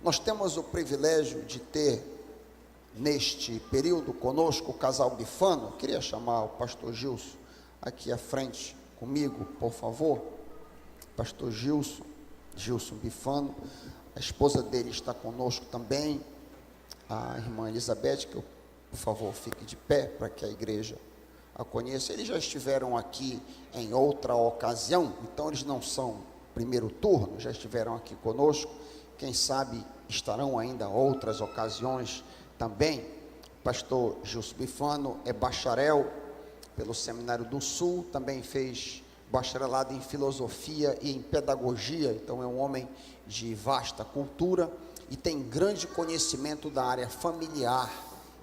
Nós temos o privilégio de ter, neste período, conosco o casal Bifano. Queria chamar o pastor Gilson aqui à frente comigo, por favor. Pastor Gilson Bifano, a esposa dele está conosco também, a irmã Elizabeth, que por favor fique de pé para que a igreja a conheça. Eles já estiveram aqui em outra ocasião, então eles não são primeiro turno, já estiveram aqui conosco. Quem sabe estarão ainda outras ocasiões também. Pastor Gilson Bifano é bacharel pelo Seminário do Sul, também fez bacharelado em filosofia e em pedagogia, então é um homem de vasta cultura e tem grande conhecimento da área familiar.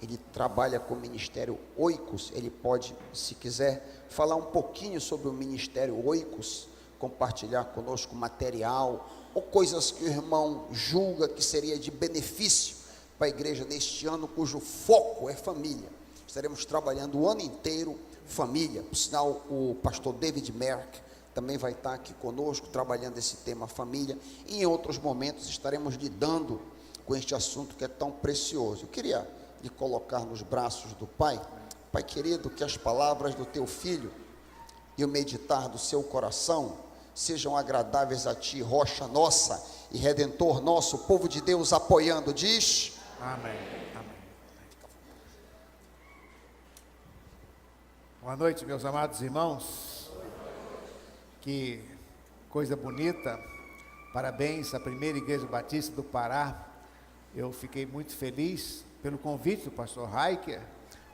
Ele trabalha com o Ministério Oicos. Ele pode, se quiser, falar um pouquinho sobre o Ministério Oicos, compartilhar conosco material ou coisas que o irmão julga que seria de benefício para a igreja neste ano, cujo foco é família. Estaremos trabalhando o ano inteiro família. Por sinal, o pastor David Merck também vai estar aqui conosco, trabalhando esse tema família. E em outros momentos estaremos lidando com este assunto que é tão precioso. Eu queria lhe colocar nos braços do Pai. Pai querido, que as palavras do teu filho e o meditar do seu coração sejam agradáveis a ti, rocha nossa e redentor nosso. O povo de Deus apoiando, diz amém. Amém. Boa noite, meus amados irmãos. Que coisa bonita. Parabéns à Primeira Igreja Batista do Pará. Eu fiquei muito feliz pelo convite do pastor Heiker,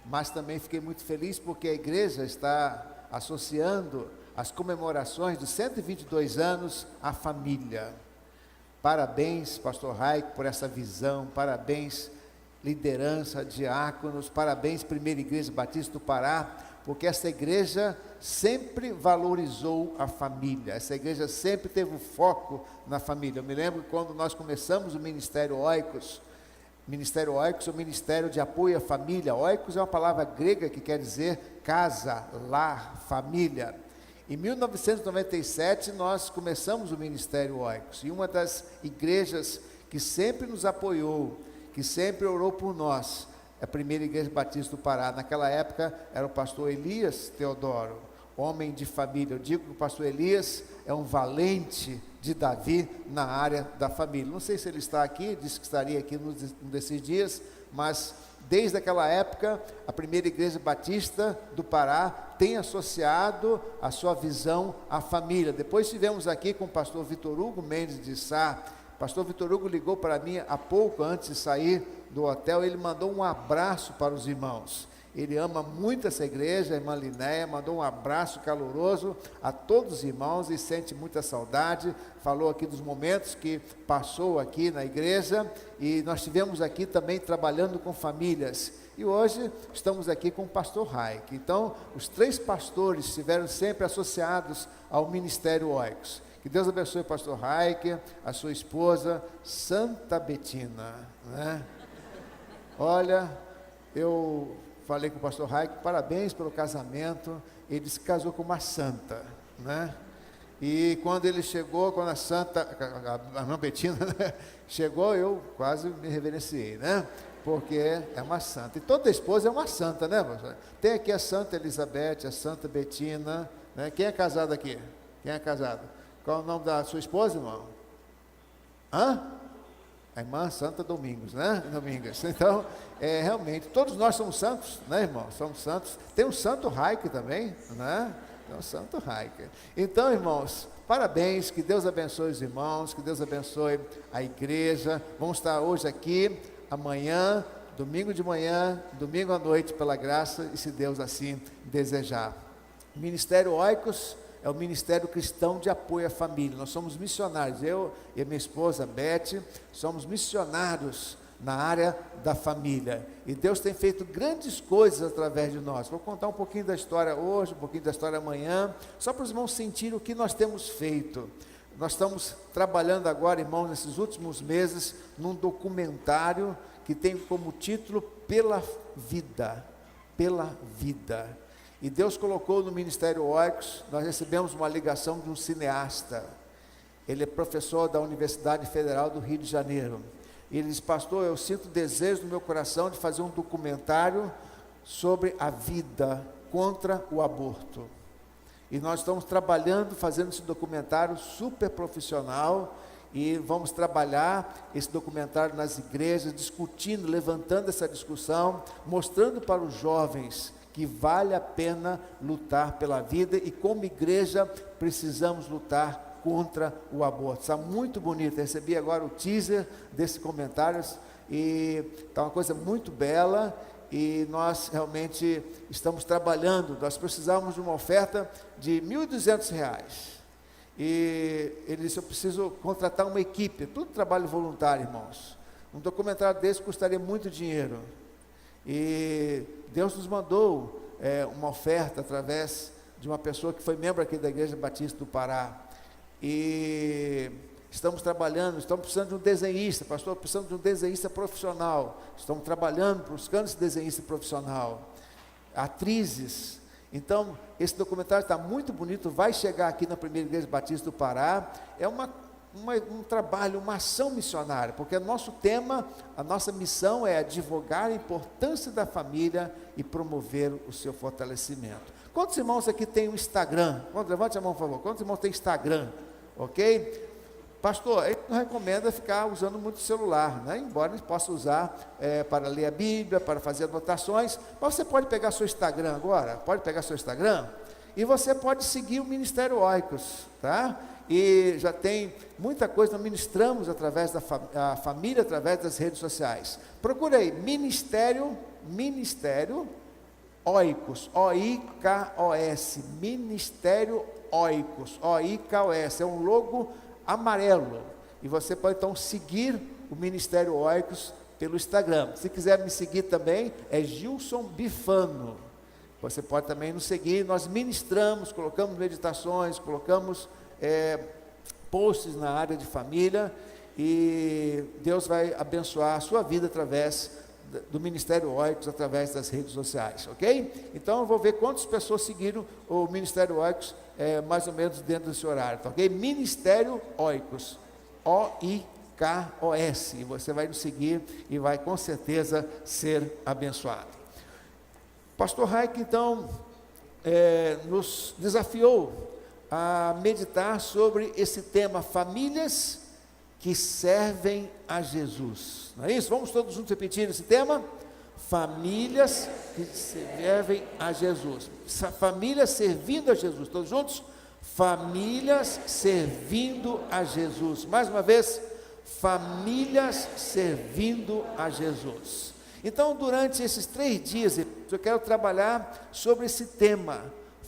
mas também fiquei muito feliz porque a igreja está associando as comemorações dos 122 anos à família. Parabéns, pastor Heiker, por essa visão. Parabéns, liderança, diáconos. Parabéns, Primeira Igreja Batista do Pará, porque essa igreja sempre valorizou a família. Essa igreja sempre teve um foco na família. Eu me lembro quando nós começamos o Ministério Oicos. Ministério Oicos é o Ministério de Apoio à Família. Oicos é uma palavra grega que quer dizer casa, lar, família. Em 1997 nós começamos o Ministério Oicos, e uma das igrejas que sempre nos apoiou, que sempre orou por nós, é a Primeira Igreja Batista do Pará. Naquela época era o pastor Elias Teodoro, homem de família. Eu digo que o pastor Elias é um valente de Davi na área da família. Não sei se ele está aqui, disse que estaria aqui num desses dias, mas desde aquela época, a Primeira Igreja Batista do Pará tem associado a sua visão à família. Depois estivemos aqui com o pastor Vitor Hugo Mendes de Sá. O pastor Vitor Hugo ligou para mim há pouco, antes de sair do hotel. Ele mandou um abraço para os irmãos. Ele ama muito essa igreja, a irmã Linéia, mandou um abraço caloroso a todos os irmãos e sente muita saudade. Falou aqui dos momentos que passou aqui na igreja, e nós estivemos aqui também trabalhando com famílias. E hoje estamos aqui com o pastor Heiker. Então, os 3 pastores estiveram sempre associados ao Ministério Oicos. Que Deus abençoe o pastor Heiker, a sua esposa, Santa Betina, né? Olha, eu falei com o pastor Heiker, parabéns pelo casamento. Ele se casou com uma santa, né? E quando ele chegou, quando a irmã Betina, né, chegou, eu quase me reverenciei, né? Porque é uma santa, e toda esposa é uma santa, né? Tem aqui a Santa Elizabeth, a Santa Betina, né? Quem é casado aqui? Quem é casado? Qual é o nome da sua esposa, irmão? A irmã Santa Domingos, né? Domingos. Então, realmente, todos nós somos santos, né, irmão? Somos santos. Tem um Santo Heiker também, né? Tem um Santo Heiker. Então, irmãos, parabéns, que Deus abençoe os irmãos, que Deus abençoe a igreja. Vamos estar hoje aqui, amanhã, domingo de manhã, domingo à noite, pela graça, e se Deus assim desejar. Ministério Oicos é o Ministério Cristão de Apoio à Família. Nós somos missionários, eu e a minha esposa Beth, somos missionários na área da família, e Deus tem feito grandes coisas através de nós. Vou contar um pouquinho da história hoje, um pouquinho da história amanhã, só para os irmãos sentirem o que nós temos feito. Nós estamos trabalhando agora, irmãos, nesses últimos meses, num documentário que tem como título Pela Vida, Pela Vida. E Deus colocou no Ministério Oicos, nós recebemos uma ligação de um cineasta, Ele é professor da Universidade Federal do Rio de Janeiro. E ele diz: pastor, eu sinto desejo no meu coração de fazer um documentário sobre a vida contra o aborto. E nós estamos trabalhando, fazendo esse documentário super profissional, e vamos trabalhar esse documentário nas igrejas, discutindo, levantando essa discussão, mostrando para os jovens que vale a pena lutar pela vida, e como igreja precisamos lutar contra o aborto. Está muito bonito. Recebi agora o teaser desse comentário, e está uma coisa muito bela, e nós realmente estamos trabalhando. Nós precisamos de uma oferta de R$ 1.200, e ele disse: eu preciso contratar uma equipe, tudo trabalho voluntário, irmãos. Um documentário desse custaria muito dinheiro, e Deus nos mandou uma oferta através de uma pessoa que foi membro aqui da Igreja Batista do Pará, e estamos trabalhando. Estamos precisando de um desenhista, pastor, precisamos de um desenhista profissional. Estamos trabalhando, buscando esse desenhista profissional, atrizes. Então, esse documentário está muito bonito, vai chegar aqui na Primeira Igreja Batista do Pará. É um trabalho, uma ação missionária, porque o nosso tema, a nossa missão é advogar a importância da família e promover o seu fortalecimento. Quantos irmãos aqui têm um Instagram? Levante a mão, por favor. Quantos irmãos têm Instagram? Ok? Pastor, ele não recomenda ficar usando muito celular, né? Embora a gente possa usar para ler a Bíblia, para fazer anotações, mas você pode pegar seu Instagram agora, pode pegar seu Instagram, e você pode seguir o Ministério Oikos, tá? E já tem muita coisa, nós ministramos através da família, através das redes sociais. Procura aí, Ministério Oikos, O-I-K-O-S, Ministério Oikos, O-I-K-O-S, é um logo amarelo, e você pode então seguir o Ministério Oikos pelo Instagram. Se quiser me seguir também, é Gilson Bifano, você pode também nos seguir. Nós ministramos, colocamos meditações, colocamos posts na área de família, e Deus vai abençoar a sua vida através do Ministério Oikos, através das redes sociais, ok? Então eu vou ver quantas pessoas seguiram o Ministério Oikos, mais ou menos dentro desse horário, tá, ok? Ministério Oikos, O-I-K-O-S, e você vai nos seguir e vai com certeza ser abençoado. Pastor Raik, então, nos desafiou a meditar sobre esse tema, famílias que servem a Jesus, não é isso? Vamos todos juntos repetir esse tema? Famílias que servem a Jesus, famílias servindo a Jesus, todos juntos? Famílias servindo a Jesus, mais uma vez, famílias servindo a Jesus. Então, durante esses 3 dias, eu quero trabalhar sobre esse tema,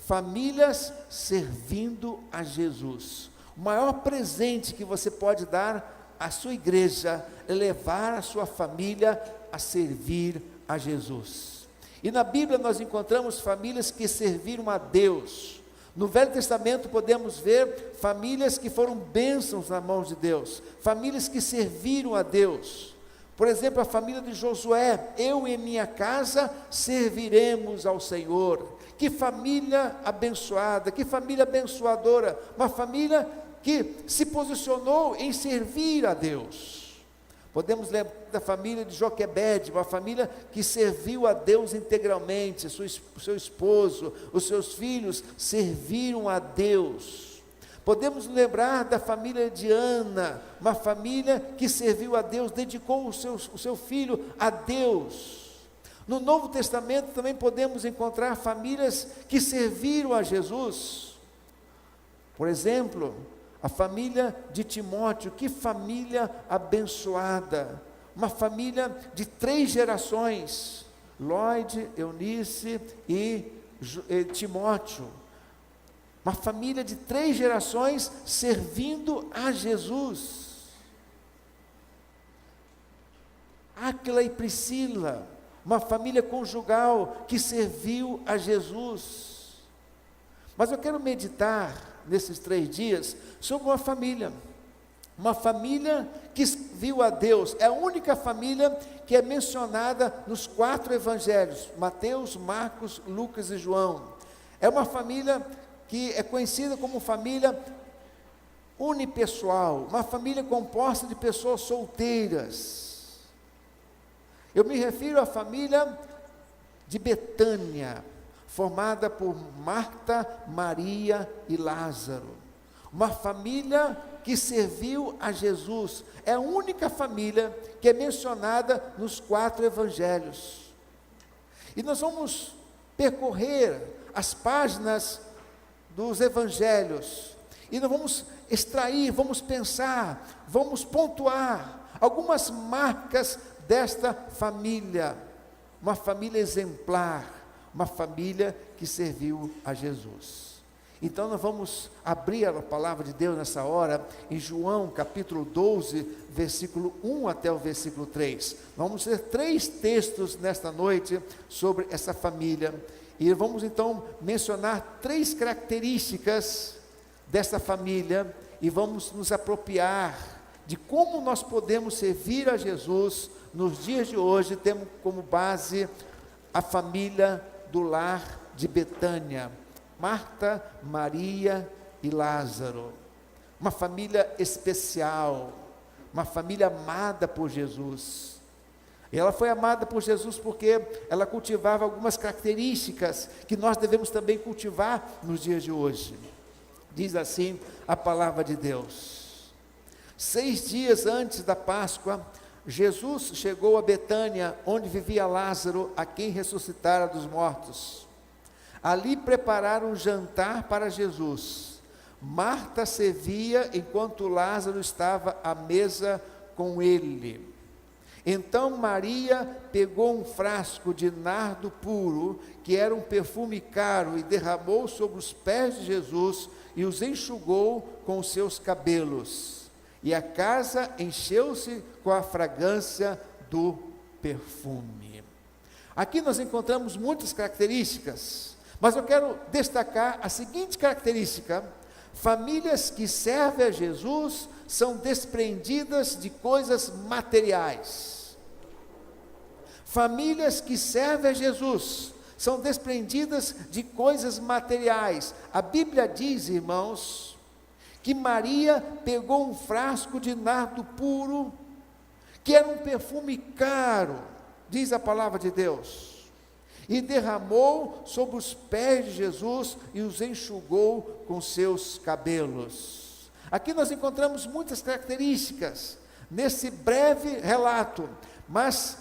famílias servindo a Jesus. O maior presente que você pode dar à sua igreja é levar a sua família a servir a Jesus. E na Bíblia nós encontramos famílias que serviram a Deus. No Velho Testamento podemos ver famílias que foram bênçãos nas mãos de Deus, famílias que serviram a Deus. Por exemplo, a família de Josué: eu e minha casa serviremos ao Senhor. Que família abençoada, que família abençoadora, uma família que se posicionou em servir a Deus. Podemos lembrar da família de Joquebede, uma família que serviu a Deus integralmente, o seu esposo, os seus filhos serviram a Deus. Podemos lembrar da família de Ana, uma família que serviu a Deus, dedicou o seu filho a Deus. No Novo Testamento também podemos encontrar famílias que serviram a Jesus. Por exemplo, a família de Timóteo, que família abençoada, uma família de 3 gerações, Lloyd, Eunice e Timóteo, uma família de 3 gerações servindo a Jesus. Áquila e Priscila, uma família conjugal que serviu a Jesus. Mas eu quero meditar nesses 3 dias sobre uma família que serviu a Deus. É a única família que é mencionada nos 4 evangelhos, Mateus, Marcos, Lucas e João. É uma família que é conhecida como família unipessoal, uma família composta de pessoas solteiras. Eu me refiro à família de Betânia, formada por Marta, Maria e Lázaro. Uma família que serviu a Jesus. É a única família que é mencionada nos 4 evangelhos. E nós vamos percorrer as páginas dos evangelhos. E nós vamos extrair, vamos pensar, vamos pontuar algumas marcas desta família. Uma família exemplar, uma família que serviu a Jesus. Então nós vamos abrir a palavra de Deus nessa hora, em João capítulo 12, versículo 1 até o versículo 3. Vamos ler 3 textos nesta noite sobre essa família. E vamos então mencionar 3 características dessa família, e vamos nos apropriar de como nós podemos servir a Jesus nos dias de hoje, tendo como base a família do lar de Betânia, Marta, Maria e Lázaro. Uma família especial, uma família amada por Jesus. E ela foi amada por Jesus porque ela cultivava algumas características que nós devemos também cultivar nos dias de hoje. Diz assim a palavra de Deus: 6 dias antes da Páscoa, Jesus chegou a Betânia, onde vivia Lázaro, a quem ressuscitara dos mortos. Ali prepararam um jantar para Jesus. Marta servia enquanto Lázaro estava à mesa com ele. Então Maria pegou um frasco de nardo puro, que era um perfume caro, e derramou sobre os pés de Jesus e os enxugou com os seus cabelos. E a casa encheu-se com a fragrância do perfume. Aqui nós encontramos muitas características, mas eu quero destacar a seguinte característica: famílias que servem a Jesus são desprendidas de coisas materiais. Famílias que servem a Jesus são desprendidas de coisas materiais. A Bíblia diz, irmãos, que Maria pegou um frasco de nardo puro, que era um perfume caro, diz a palavra de Deus, e derramou sobre os pés de Jesus e os enxugou com seus cabelos. Aqui nós encontramos muitas características nesse breve relato, mas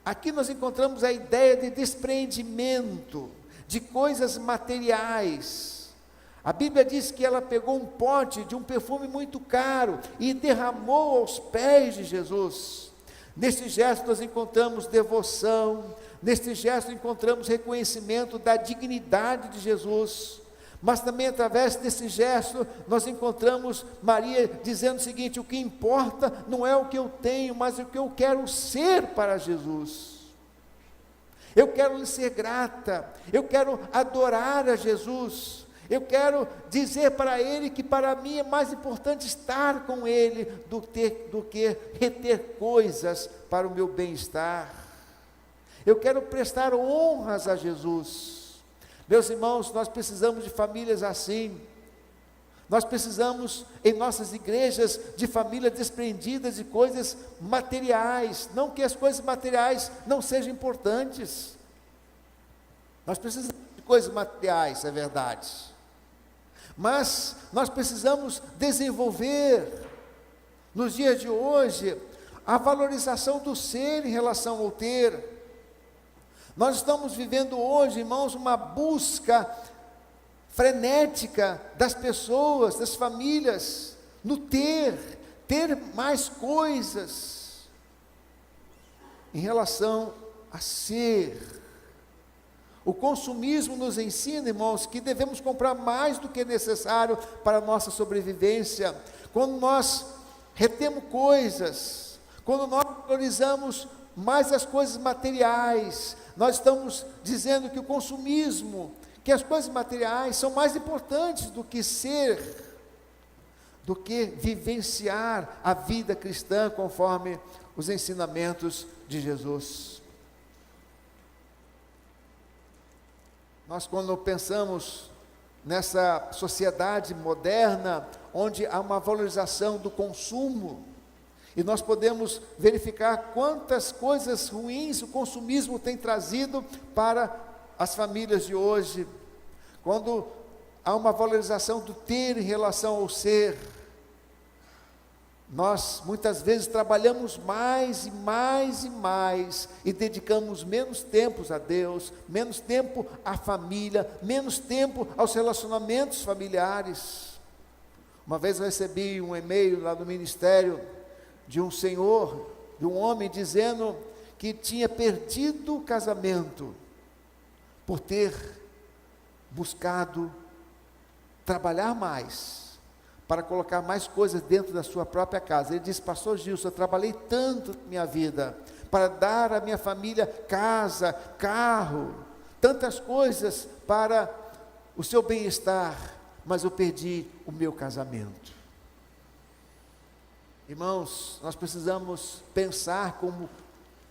aqui nós encontramos a ideia de despreendimento de coisas materiais. A Bíblia diz que ela pegou um pote de um perfume muito caro e derramou aos pés de Jesus. Neste gesto nós encontramos devoção, neste gesto encontramos reconhecimento da dignidade de Jesus, mas também através desse gesto nós encontramos Maria dizendo o seguinte: o que importa não é o que eu tenho, mas o que eu quero ser para Jesus. Eu quero lhe ser grata, eu quero adorar a Jesus, eu quero dizer para Ele que para mim é mais importante estar com Ele do que reter coisas para o meu bem-estar. Eu quero prestar honras a Jesus. Meus irmãos, nós precisamos de famílias assim. Nós precisamos, em nossas igrejas, de famílias desprendidas de coisas materiais. Não que as coisas materiais não sejam importantes. Nós precisamos de coisas materiais, é verdade. Mas nós precisamos desenvolver, nos dias de hoje, a valorização do ser em relação ao ter. Nós estamos vivendo hoje, irmãos, uma busca frenética das pessoas, das famílias, no ter mais coisas, em relação a ser. O consumismo nos ensina, irmãos, que devemos comprar mais do que é necessário para a nossa sobrevivência. Quando nós retemos coisas, quando nós valorizamos mais as coisas materiais, nós estamos dizendo que o consumismo, que as coisas materiais são mais importantes do que ser, do que vivenciar a vida cristã conforme os ensinamentos de Jesus. Nós, quando pensamos nessa sociedade moderna, onde há uma valorização do consumo, e nós podemos verificar quantas coisas ruins o consumismo tem trazido para as famílias de hoje, quando há uma valorização do ter em relação ao ser. Nós muitas vezes trabalhamos mais e mais e mais e dedicamos menos tempo a Deus, menos tempo à família, menos tempo aos relacionamentos familiares. Uma vez eu recebi um e-mail lá do ministério de um senhor, de um homem, dizendo que tinha perdido o casamento por ter buscado trabalhar mais, para colocar mais coisas dentro da sua própria casa. Ele disse: pastor Gilson, eu trabalhei tanto na minha vida, para dar à minha família casa, carro, tantas coisas para o seu bem-estar, mas eu perdi o meu casamento. Irmãos, nós precisamos pensar como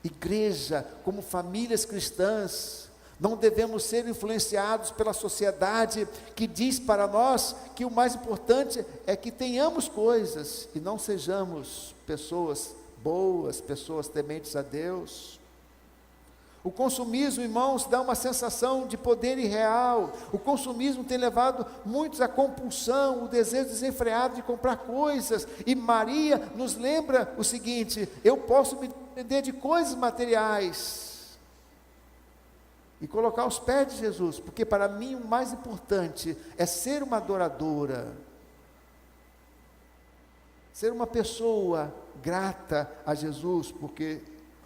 igreja, como famílias cristãs. Não devemos ser influenciados pela sociedade que diz para nós que o mais importante é que tenhamos coisas e não sejamos pessoas boas, pessoas tementes a Deus. O consumismo, irmãos, dá uma sensação de poder irreal. O consumismo tem levado muitos à compulsão, o desejo desenfreado de comprar coisas. E Maria nos lembra o seguinte: eu posso me depender de coisas materiais e colocar aos pés de Jesus, porque para mim o mais importante é ser uma adoradora, ser uma pessoa grata a Jesus, porque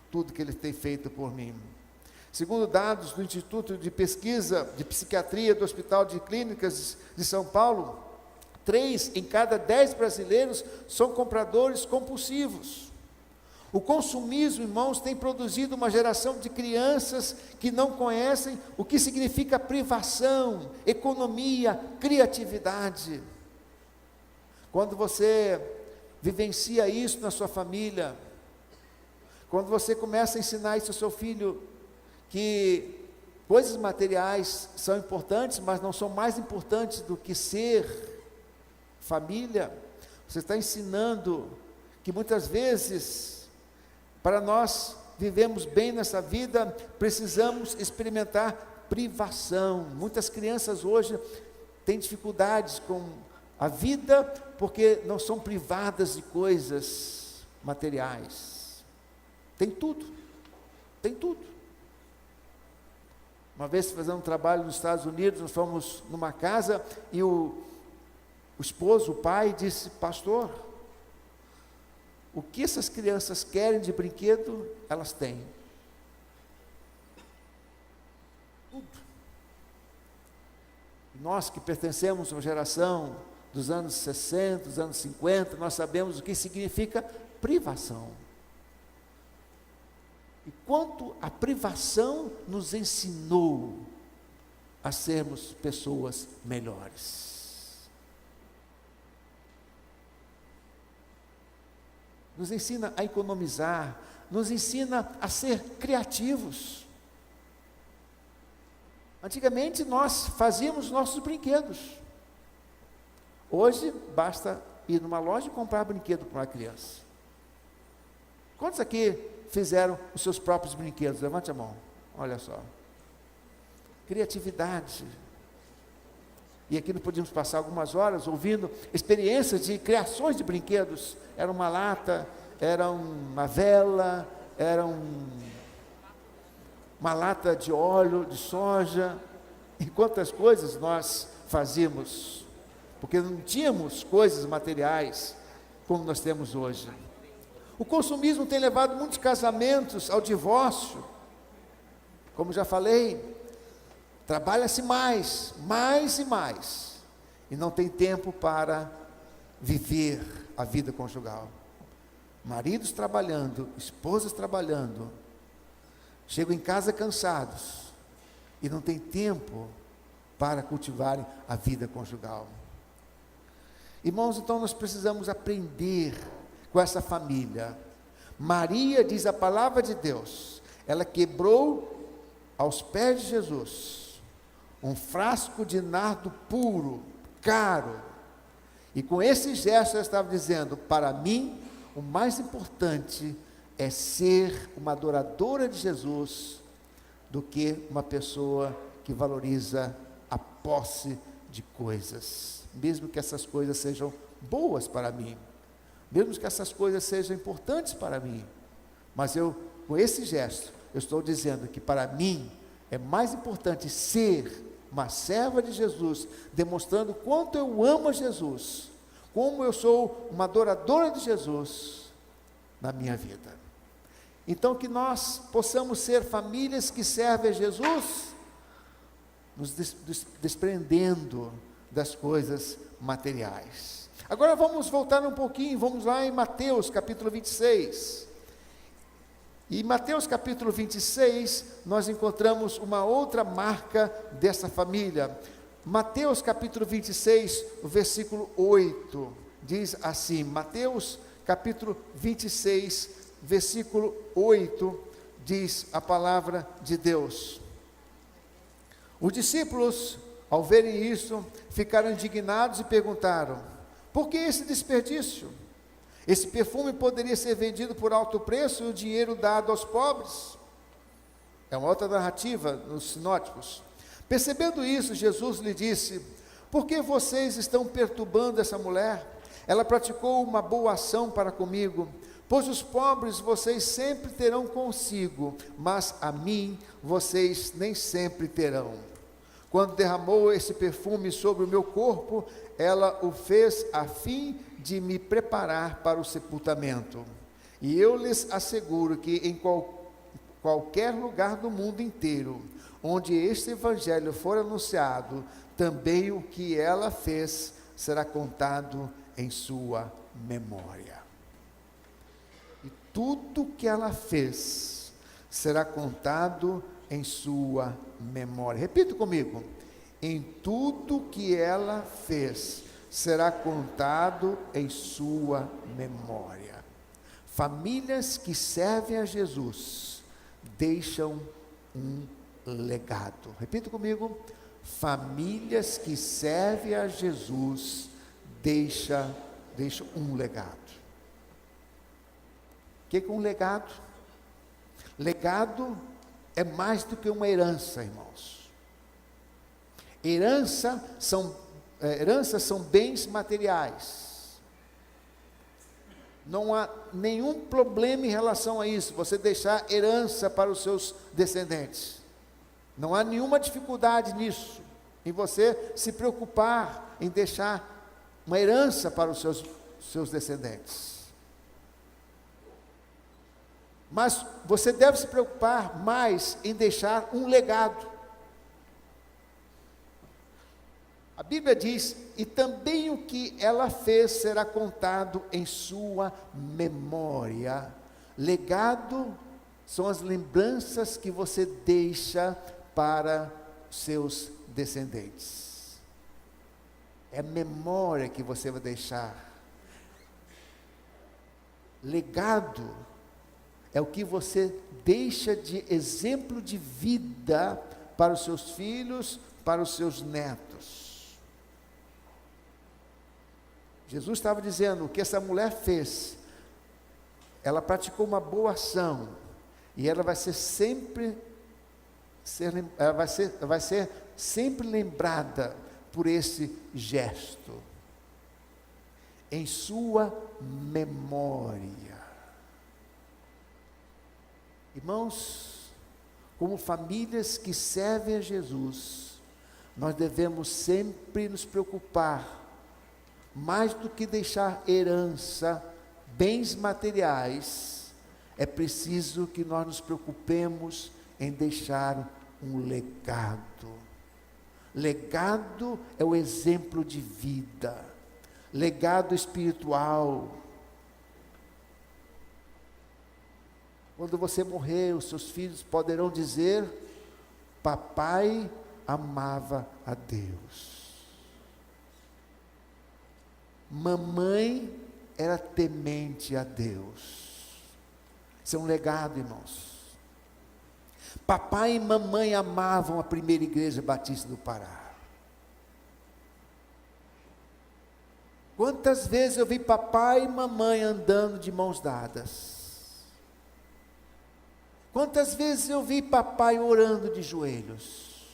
tudo que Ele tem feito por mim. Segundo dados do Instituto de Pesquisa de Psiquiatria do Hospital de Clínicas de São Paulo, 3 em cada 10 brasileiros são compradores compulsivos. O consumismo, irmãos, tem produzido uma geração de crianças que não conhecem o que significa privação, economia, criatividade. Quando você vivencia isso na sua família, quando você começa a ensinar isso ao seu filho, que coisas materiais são importantes, mas não são mais importantes do que ser família, você está ensinando que muitas vezes, para nós vivemos bem nessa vida, precisamos experimentar privação. Muitas crianças hoje têm dificuldades com a vida, porque não são privadas de coisas materiais. Tem tudo, tem tudo. Uma vez fazendo um trabalho nos Estados Unidos, nós fomos numa casa, e o esposo, o pai, disse: pastor, o que essas crianças querem de brinquedo, elas têm. Tudo. Nós que pertencemos a uma geração dos anos 60, dos anos 50, nós sabemos o que significa privação. E quanto a privação nos ensinou a sermos pessoas melhores. Nos ensina a economizar, nos ensina a ser criativos. Antigamente nós fazíamos nossos brinquedos. Hoje basta ir numa loja e comprar brinquedo para uma criança. Quantos aqui fizeram os seus próprios brinquedos? Levante a mão, olha só. Criatividade. E aqui nós podíamos passar algumas horas ouvindo experiências de criações de brinquedos. Era uma lata, era uma vela, era uma lata de óleo, de soja. E quantas coisas nós fazíamos, porque não tínhamos coisas materiais como nós temos hoje. O consumismo tem levado muitos casamentos ao divórcio. Como já falei, trabalha-se mais e mais, e não tem tempo para viver a vida conjugal. Maridos trabalhando, esposas trabalhando, chegam em casa cansados, e não tem tempo para cultivarem a vida conjugal. Irmãos, então nós precisamos aprender com essa família. Maria, diz a palavra de Deus, ela quebrou aos pés de Jesus um frasco de nardo puro, caro. E com esse gesto eu estava dizendo, para mim, o mais importante é ser uma adoradora de Jesus do que uma pessoa que valoriza a posse de coisas, mesmo que essas coisas sejam boas para mim, mesmo que essas coisas sejam importantes para mim, mas eu, com esse gesto, eu estou dizendo que para mim é mais importante ser uma serva de Jesus, demonstrando quanto eu amo a Jesus, como eu sou uma adoradora de Jesus na minha vida. Então que nós possamos ser famílias que servem a Jesus, nos desprendendo das coisas materiais. Agora vamos voltar um pouquinho, vamos lá em Mateus capítulo 26. E em Mateus capítulo 26, nós encontramos uma outra marca dessa família. Mateus capítulo 26, o versículo 8, diz assim, Mateus capítulo 26, versículo 8, diz a palavra de Deus. Os discípulos, ao verem isso, ficaram indignados e perguntaram, por que esse desperdício? Esse perfume poderia ser vendido por alto preço e o dinheiro dado aos pobres. É uma outra narrativa nos sinóticos. Percebendo isso, Jesus lhe disse, por que vocês estão perturbando essa mulher? Ela praticou uma boa ação para comigo, pois os pobres vocês sempre terão consigo, mas a mim vocês nem sempre terão. Quando derramou esse perfume sobre o meu corpo, ela o fez a fim de me preparar para o sepultamento. E eu lhes asseguro que em qualquer lugar do mundo inteiro, onde este evangelho for anunciado, também o que ela fez será contado em sua memória. E tudo que ela fez será contado em sua memória. Repita comigo. Em tudo que ela fez será contado em sua memória. Famílias que servem a Jesus deixam um legado. Repita comigo. Famílias que servem a Jesus deixam um legado. O que é um legado? Legado é mais do que uma herança, irmãos. Heranças são bens materiais. Não há nenhum problema em relação a isso, você deixar herança para os seus descendentes. Não há nenhuma dificuldade nisso, em você se preocupar em deixar uma herança para os seus descendentes. Mas você deve se preocupar mais em deixar um legado. A Bíblia diz, e também o que ela fez será contado em sua memória. Legado são as lembranças que você deixa para seus descendentes. É a memória que você vai deixar. Legado é o que você deixa de exemplo de vida para os seus filhos, para os seus netos. Jesus estava dizendo, o que essa mulher fez, ela praticou uma boa ação, e ela vai ser sempre lembrada por esse gesto, em sua memória. Irmãos, como famílias que servem a Jesus, nós devemos sempre nos preocupar, mais do que deixar herança, bens materiais, é preciso que nós nos preocupemos em deixar um legado. Legado é o exemplo de vida, legado espiritual. Quando você morrer, os seus filhos poderão dizer, papai amava a Deus. Mamãe era temente a Deus. Isso é um legado, irmãos. Papai e mamãe amavam a primeira igreja batista do Pará. Quantas vezes eu vi papai e mamãe andando de mãos dadas? Quantas vezes eu vi papai orando de joelhos?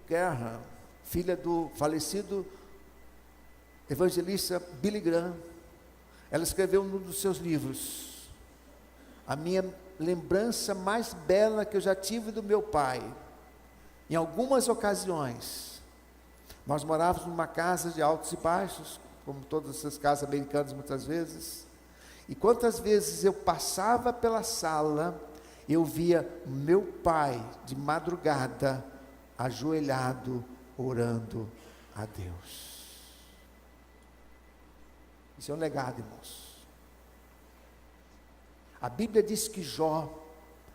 Guerra, filha do falecido evangelista Billy Graham, ela escreveu num dos seus livros: a minha lembrança mais bela que eu já tive do meu pai, em algumas ocasiões, nós morávamos numa casa de altos e baixos, como todas essas casas americanas muitas vezes, e quantas vezes eu passava pela sala, eu via meu pai de madrugada, ajoelhado, orando a Deus. Isso é um legado, irmãos. A Bíblia diz que Jó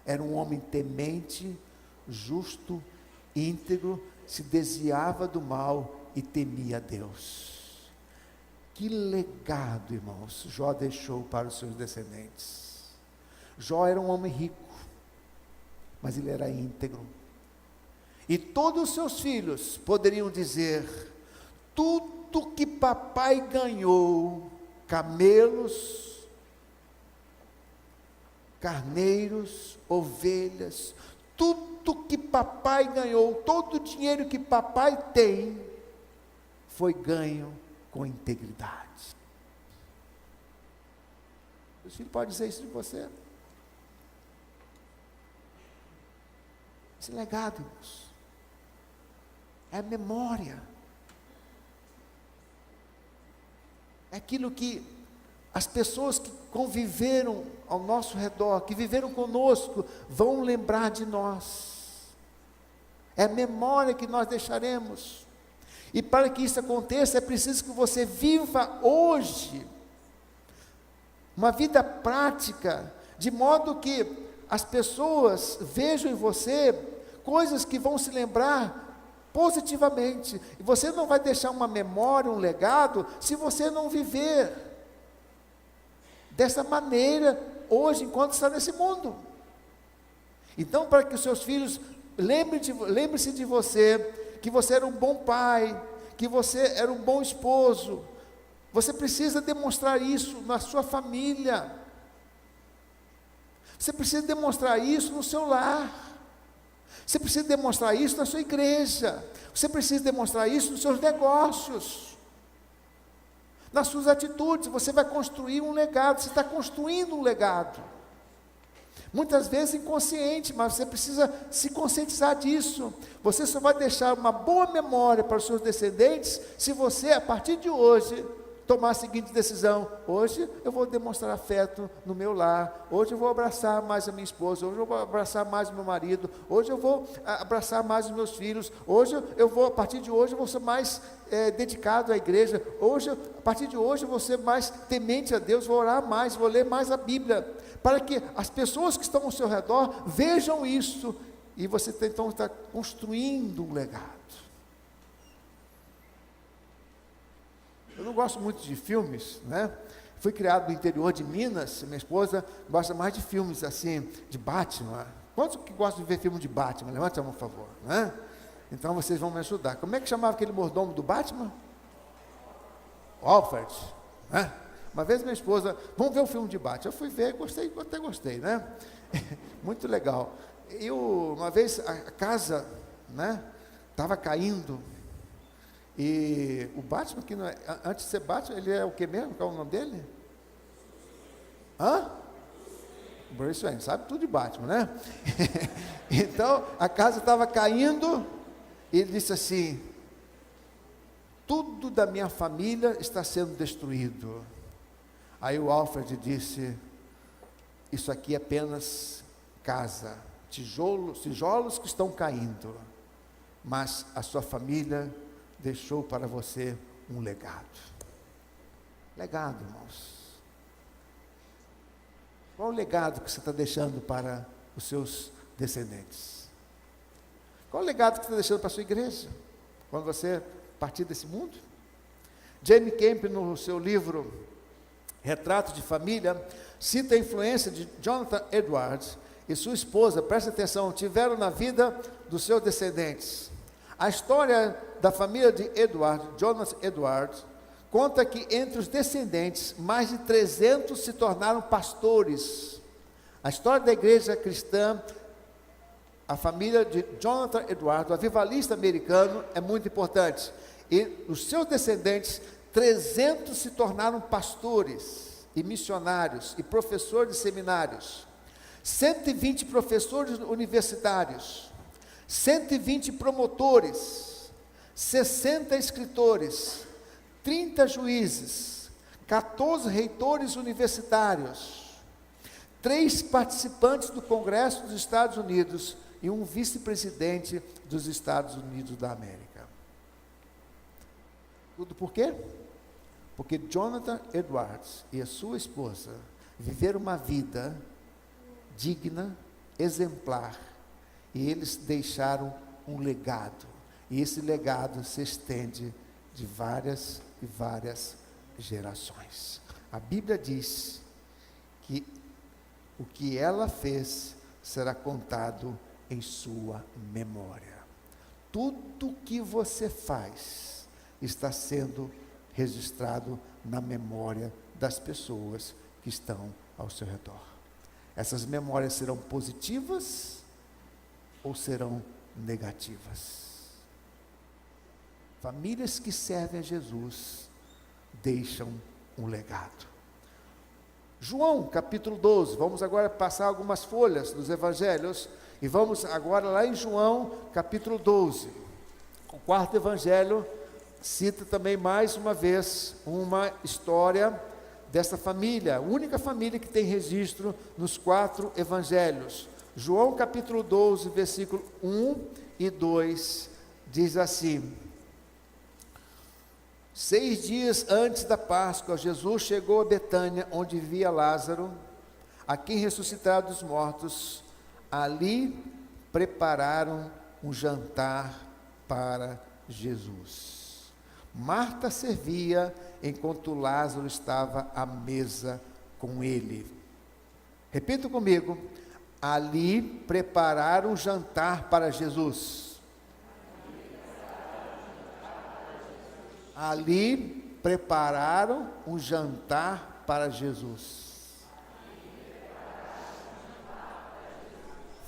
era um homem temente, justo, íntegro, se desviava do mal e temia a Deus. Que legado, irmãos, Jó deixou para os seus descendentes. Jó era um homem rico, mas ele era íntegro. E todos os seus filhos poderiam dizer: tudo que papai ganhou, camelos, carneiros, ovelhas, tudo que papai ganhou, todo o dinheiro que papai tem, foi ganho com integridade. Os filhos podem dizer isso de você. Esse legado, irmãos, é a memória, é aquilo que as pessoas que conviveram ao nosso redor, que viveram conosco, vão lembrar de nós. É a memória que nós deixaremos. E para que isso aconteça, é preciso que você viva hoje uma vida prática, de modo que as pessoas vejam em você coisas que vão se lembrar positivamente. E você não vai deixar uma memória, um legado, se você não viver dessa maneira hoje, enquanto está nesse mundo. Então, para que os seus filhos lembrem-se de você, que você era um bom pai, que você era um bom esposo, você precisa demonstrar isso na sua família, você precisa demonstrar isso no seu lar, você precisa demonstrar isso na sua igreja, você precisa demonstrar isso nos seus negócios, nas suas atitudes. Você vai construir um legado, você está construindo um legado, muitas vezes inconsciente, mas você precisa se conscientizar disso. Você só vai deixar uma boa memória para os seus descendentes, se você, a partir de hoje, tomar a seguinte decisão: hoje eu vou demonstrar afeto no meu lar, hoje eu vou abraçar mais a minha esposa, hoje eu vou abraçar mais o meu marido, hoje eu vou abraçar mais os meus filhos, hoje eu vou, a partir de hoje eu vou ser mais dedicado à igreja, hoje, a partir de hoje eu vou ser mais temente a Deus, vou orar mais, vou ler mais a Bíblia, para que as pessoas que estão ao seu redor vejam isso, e você então está construindo um legado. Eu não gosto muito de filmes, né? Fui criado no interior de Minas, minha esposa gosta mais de filmes assim, de Batman. Quantos que gostam de ver filme de Batman? Levante a mão, por favor, né? Então vocês vão me ajudar. Como é que chamava aquele mordomo do Batman? Alfred, né? Uma vez minha esposa, vamos ver o filme de Batman. Eu fui ver, gostei, até gostei, né? Muito legal. Uma vez a casa, né, estava caindo. E o Batman, que não é, antes de ser Batman, ele é o que mesmo? Qual é o nome dele? Bruce Wayne, sabe tudo de Batman, né? Então, a casa estava caindo, e ele disse assim: tudo da minha família está sendo destruído. Aí o Alfred disse: isso aqui é apenas casa, tijolos que estão caindo, mas a sua família deixou para você um legado. Legado, irmãos. Qual o legado que você está deixando para os seus descendentes? Qual o legado que você está deixando para a sua igreja, quando você partir desse mundo? Jamie Camp, no seu livro Retrato de Família, cita a influência de Jonathan Edwards, e sua esposa, preste atenção, tiveram na vida dos seus descendentes. A história da família de Edward, Jonas Edward, conta que entre os descendentes, mais de 300 se tornaram pastores. A história da igreja cristã, a família de Jonathan Edwards, o avivalista americano, é muito importante. E os seus descendentes, 300 se tornaram pastores e missionários e professores de seminários. 120 professores universitários, 120 promotores, 60 escritores, 30 juízes, 14 reitores universitários, 3 participantes do Congresso dos Estados Unidos e um vice-presidente dos Estados Unidos da América. Tudo por quê? Porque Jonathan Edwards e a sua esposa viveram uma vida digna, exemplar, e eles deixaram um legado, e esse legado se estende de várias e várias gerações. A Bíblia diz que o que ela fez será contado em sua memória. Tudo que você faz está sendo registrado na memória das pessoas que estão ao seu redor. Essas memórias serão positivas ou serão negativas? Famílias que servem a Jesus deixam um legado. João, capítulo 12, vamos agora passar algumas folhas dos evangelhos, e vamos agora lá em João, capítulo 12. O quarto evangelho cita também mais uma vez uma história dessa família, a única família que tem registro nos 4 evangelhos. João capítulo 12, versículo 1 e 2, diz assim: 6 dias antes da Páscoa, Jesus chegou a Betânia, onde vivia Lázaro, a quem ressuscitara dos mortos. Ali prepararam um jantar para Jesus. Marta servia, enquanto Lázaro estava à mesa com ele. Repita comigo: ali prepararam um jantar para Jesus. Ali prepararam um jantar para Jesus.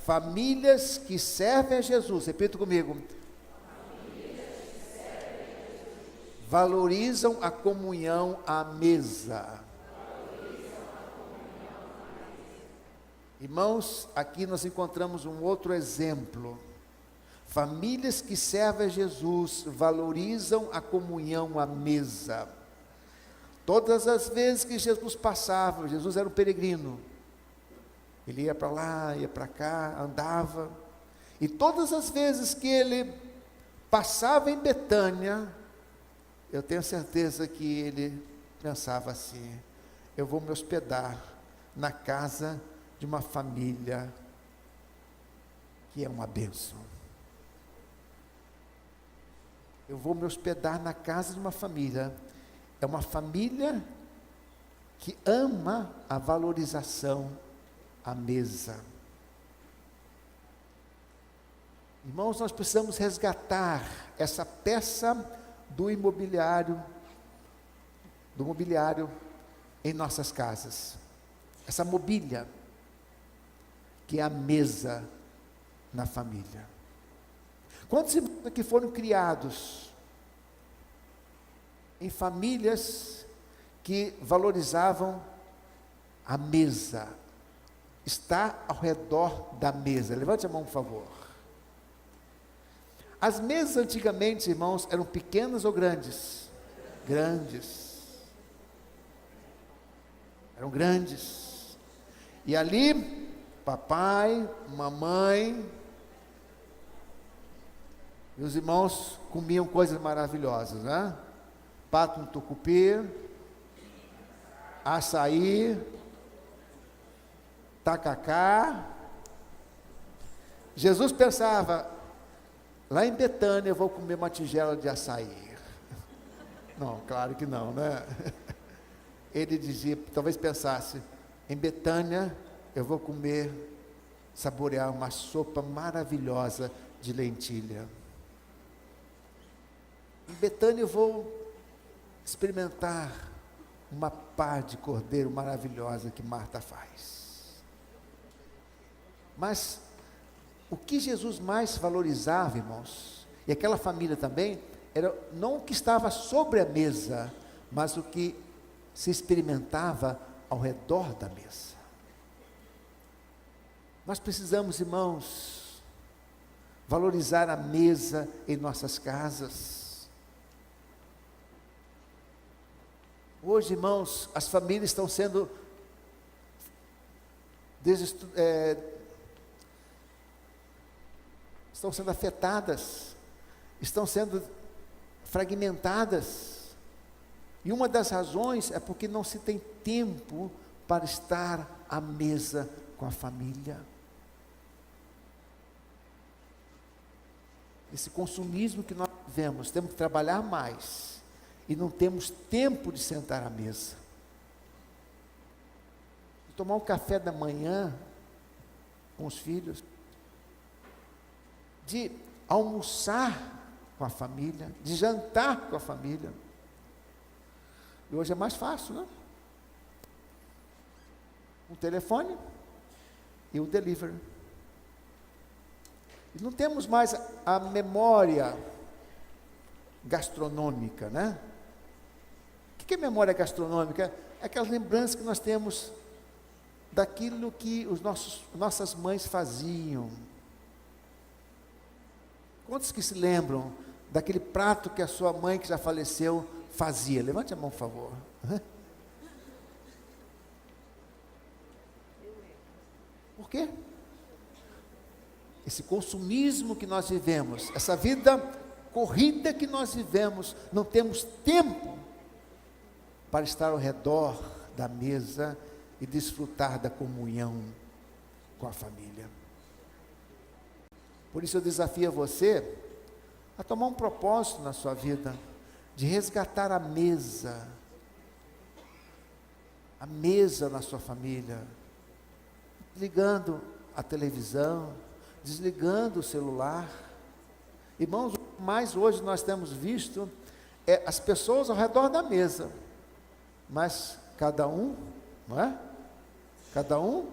Famílias que servem a Jesus, repita comigo, valorizam a comunhão à mesa. Irmãos, aqui nós encontramos um outro exemplo. Famílias que servem a Jesus valorizam a comunhão à mesa. Todas as vezes que Jesus passava, Jesus era um peregrino. Ele ia para lá, ia para cá, andava. E todas as vezes que ele passava em Betânia, eu tenho certeza que ele pensava assim: eu vou me hospedar na casa de uma família que é uma bênção. Eu vou me hospedar na casa de uma família, é uma família que ama a valorização à mesa. Irmãos, nós precisamos resgatar essa peça do mobiliário em nossas casas, essa mobília, que é a mesa na família. Quantos irmãos aqui foram criados em famílias que valorizavam a mesa, estar ao redor da mesa? Levante a mão, por favor. As mesas antigamente, irmãos, eram pequenas ou grandes? Grandes. Eram grandes. E ali, papai, mamãe, e os irmãos comiam coisas maravilhosas, né? Pato no tucupi, açaí, tacacá. Jesus pensava: lá em Betânia eu vou comer uma tigela de açaí. Não, claro que não, né? Ele dizia, talvez pensasse: em Betânia eu vou comer saborear uma sopa maravilhosa de lentilha. Em Betânia eu vou experimentar uma pá de cordeiro maravilhosa que Marta faz. Mas o que Jesus mais valorizava, irmãos, e aquela família também, era não o que estava sobre a mesa, mas o que se experimentava ao redor da mesa. Nós precisamos, irmãos, valorizar a mesa em nossas casas. Hoje, irmãos, as famílias estão sendo afetadas, estão sendo fragmentadas. E uma das razões é porque não se tem tempo para estar à mesa com a família. Esse consumismo que nós vivemos, temos que trabalhar mais e não temos tempo de sentar à mesa. De tomar um café da manhã com os filhos, de almoçar com a família, de jantar com a família. E hoje é mais fácil, né? Um telefone e o delivery. E não temos mais a memória gastronômica, né? O que é memória gastronômica? É aquelas lembranças que nós temos daquilo que nossas mães faziam. Quantos que se lembram daquele prato que a sua mãe, que já faleceu, fazia? Levante a mão, por favor. Por quê? Esse consumismo que nós vivemos, essa vida corrida que nós vivemos, não temos tempo para estar ao redor da mesa e desfrutar da comunhão com a família. Por isso eu desafio você a tomar um propósito na sua vida, de resgatar a mesa na sua família, desligando a televisão, desligando o celular. Irmãos, mais hoje nós temos visto as pessoas ao redor da mesa, mas cada um, não é? Cada um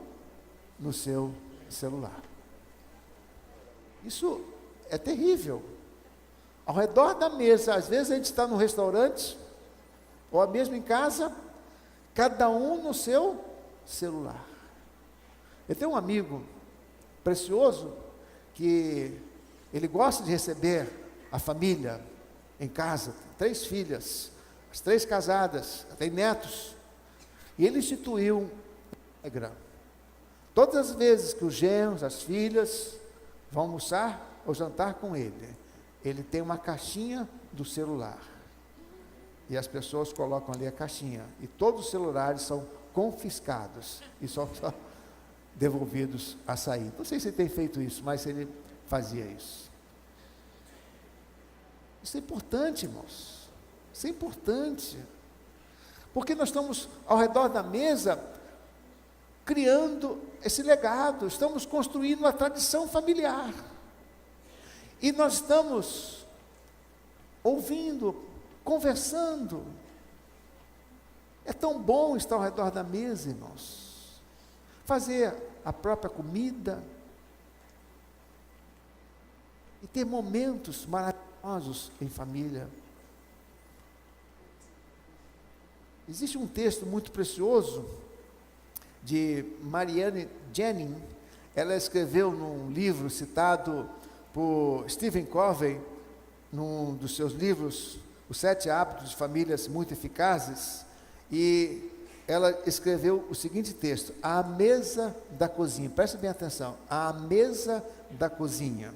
no seu celular. Isso é terrível. Ao redor da mesa, às vezes a gente está no restaurante, ou mesmo em casa, cada um no seu celular. Eu tenho um amigo precioso, que ele gosta de receber a família em casa, 3 filhas, as 3 casadas, tem netos, e ele instituiu uma regra. Todas as vezes que os genros, as filhas, vão almoçar ou jantar com ele, ele tem uma caixinha do celular, e as pessoas colocam ali a caixinha, e todos os celulares são confiscados, e só devolvidos à saída. Não sei se ele tem feito isso, mas ele fazia isso. Isso é importante, irmãos. Isso é importante. Porque nós estamos ao redor da mesa criando esse legado, estamos construindo uma tradição familiar. E nós estamos ouvindo, conversando. É tão bom estar ao redor da mesa, irmãos. Fazer a própria comida e ter momentos maravilhosos em família. Existe um texto muito precioso de Marianne Jennings. Ela escreveu num livro citado por Stephen Covey, num dos seus livros, Os 7 Hábitos de Famílias Muito Eficazes, e ela escreveu o seguinte texto: à mesa da cozinha, preste bem atenção, à mesa da cozinha.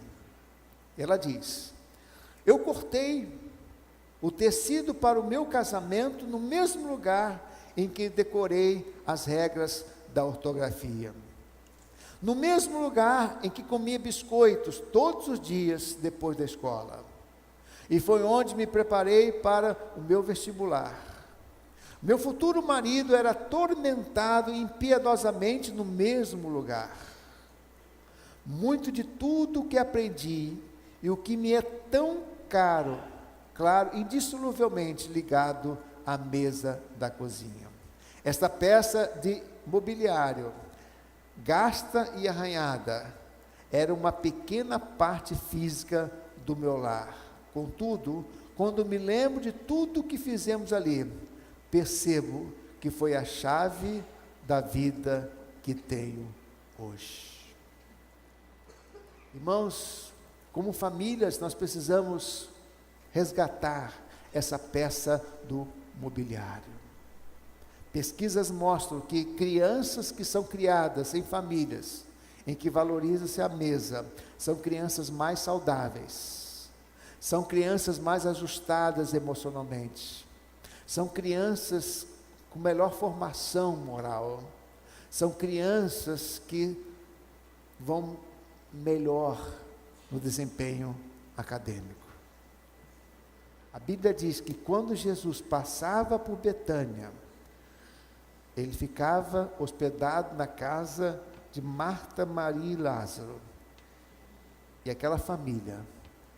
Ela diz: eu cortei o tecido para o meu casamento no mesmo lugar em que decorei as regras da ortografia, no mesmo lugar em que comia biscoitos todos os dias depois da escola, e foi onde me preparei para o meu vestibular. Meu futuro marido era atormentado impiedosamente no mesmo lugar. muito de tudo o que aprendi e o que me é tão caro, claro, indissoluvelmente ligado à mesa da cozinha. Esta peça de mobiliário, gasta e arranhada, era uma pequena parte física do meu lar. Contudo, quando me lembro de tudo o que fizemos ali, percebo que foi a chave da vida que tenho hoje. Irmãos, como famílias, nós precisamos resgatar essa peça do mobiliário. Pesquisas mostram que crianças que são criadas em famílias em que valoriza-se a mesa são crianças mais saudáveis, são crianças mais ajustadas emocionalmente, são crianças com melhor formação moral, são crianças que vão melhor no desempenho acadêmico. A Bíblia diz que quando Jesus passava por Betânia, ele ficava hospedado na casa de Marta, Maria e Lázaro. E aquela família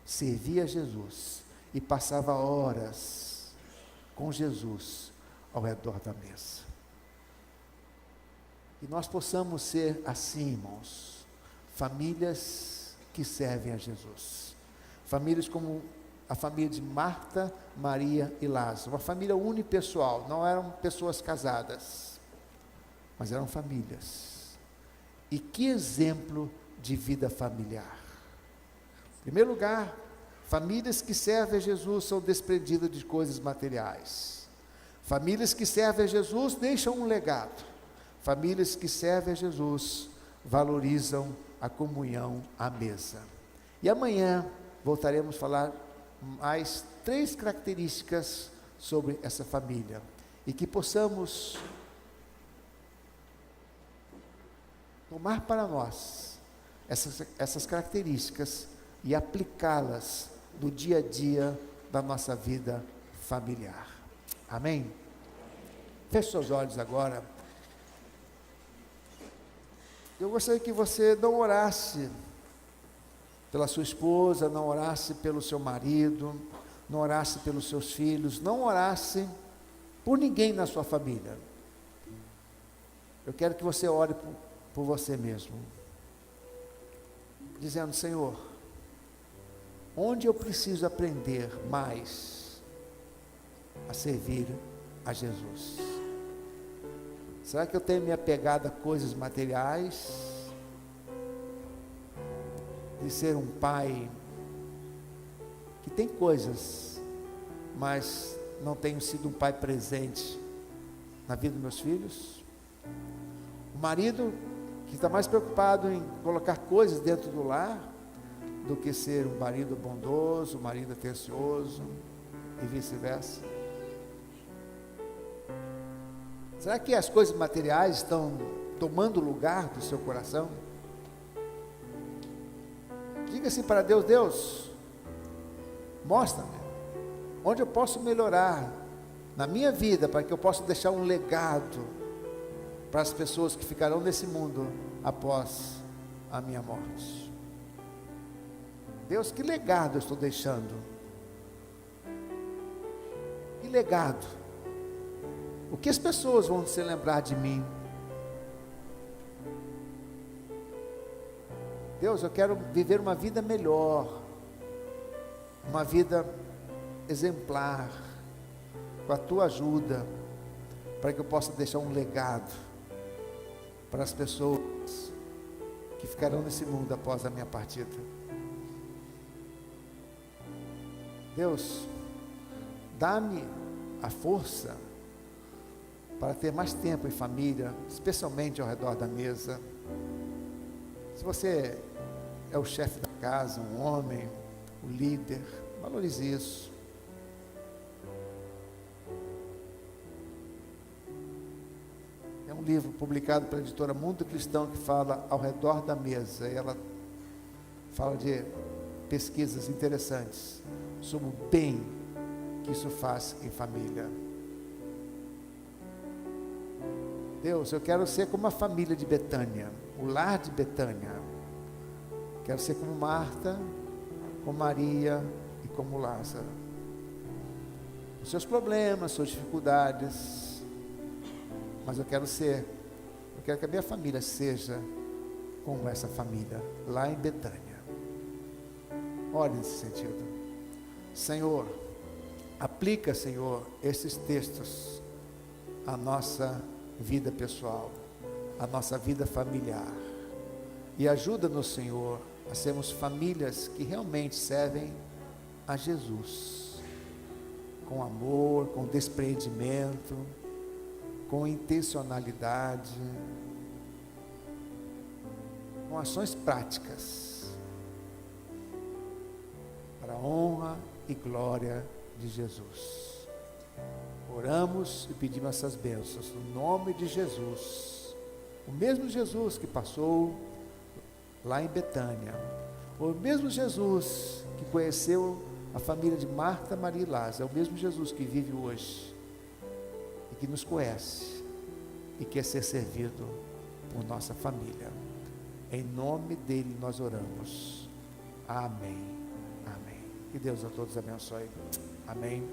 servia Jesus e passava horas com Jesus ao redor da mesa. E nós possamos ser assim, irmãos, famílias que servem a Jesus. Famílias como a família de Marta, Maria e Lázaro, uma família unipessoal, não eram pessoas casadas, mas eram famílias. E que exemplo de vida familiar. Em primeiro lugar, famílias que servem a Jesus são desprendidas de coisas materiais. Famílias que servem a Jesus deixam um legado. Famílias que servem a Jesus valorizam a comunhão à mesa. E amanhã voltaremos a falar mais 3 características sobre essa família, e que possamos tomar para nós essas características e aplicá-las no dia a dia da nossa vida familiar. Amém? Feche seus olhos agora. Eu gostaria que você não orasse pela sua esposa, não orasse pelo seu marido, não orasse pelos seus filhos, não orasse por ninguém na sua família. Eu quero que você ore por você mesmo, dizendo: Senhor, onde eu preciso aprender mais a servir a Jesus? Será que eu tenho me apegado a coisas materiais? De ser um pai que tem coisas, mas não tenho sido um pai presente na vida dos meus filhos? O marido que está mais preocupado em colocar coisas dentro do lar do que ser um marido bondoso, um marido atencioso e vice-versa. Será que as coisas materiais estão tomando lugar do seu coração? Diga assim para Deus: Deus, mostra-me onde eu posso melhorar na minha vida, para que eu possa deixar um legado para as pessoas que ficarão nesse mundo após a minha morte. Deus, que legado eu estou deixando? Que legado? O que as pessoas vão se lembrar de mim? Deus, eu quero viver uma vida melhor, uma vida exemplar, com a tua ajuda, para que eu possa deixar um legado para as pessoas que ficarão nesse mundo após a minha partida. Deus, dá-me a força para ter mais tempo em família, especialmente ao redor da mesa. Se você é o chefe da casa, um homem, o líder, valorize isso. É um livro publicado pela editora Mundo Cristão que fala Ao Redor da Mesa, e ela fala de pesquisas interessantes sobre o bem que isso faz em família. Deus, eu quero ser como a família de Betânia, o lar de Betânia, Quero ser como Marta, como Maria e como Lázaro. Os seus problemas, suas dificuldades, mas eu quero que a minha família seja como essa família lá em Betânia. Ore nesse sentido. Senhor, aplica, Senhor, esses textos à nossa vida pessoal, à nossa vida familiar, e ajuda-nos, Senhor, a sermos famílias que realmente servem a Jesus, com amor, com despreendimento, com intencionalidade, com ações práticas, para a honra e glória de Jesus. Oramos e pedimos essas bênçãos no nome de Jesus, o mesmo Jesus que passou lá em Betânia, o mesmo Jesus que conheceu a família de Marta, Maria e Lázaro, é o mesmo Jesus que vive hoje e que nos conhece e quer ser servido por nossa família. Em nome dele nós oramos. Amém. Amém. Que Deus a todos abençoe. Amém.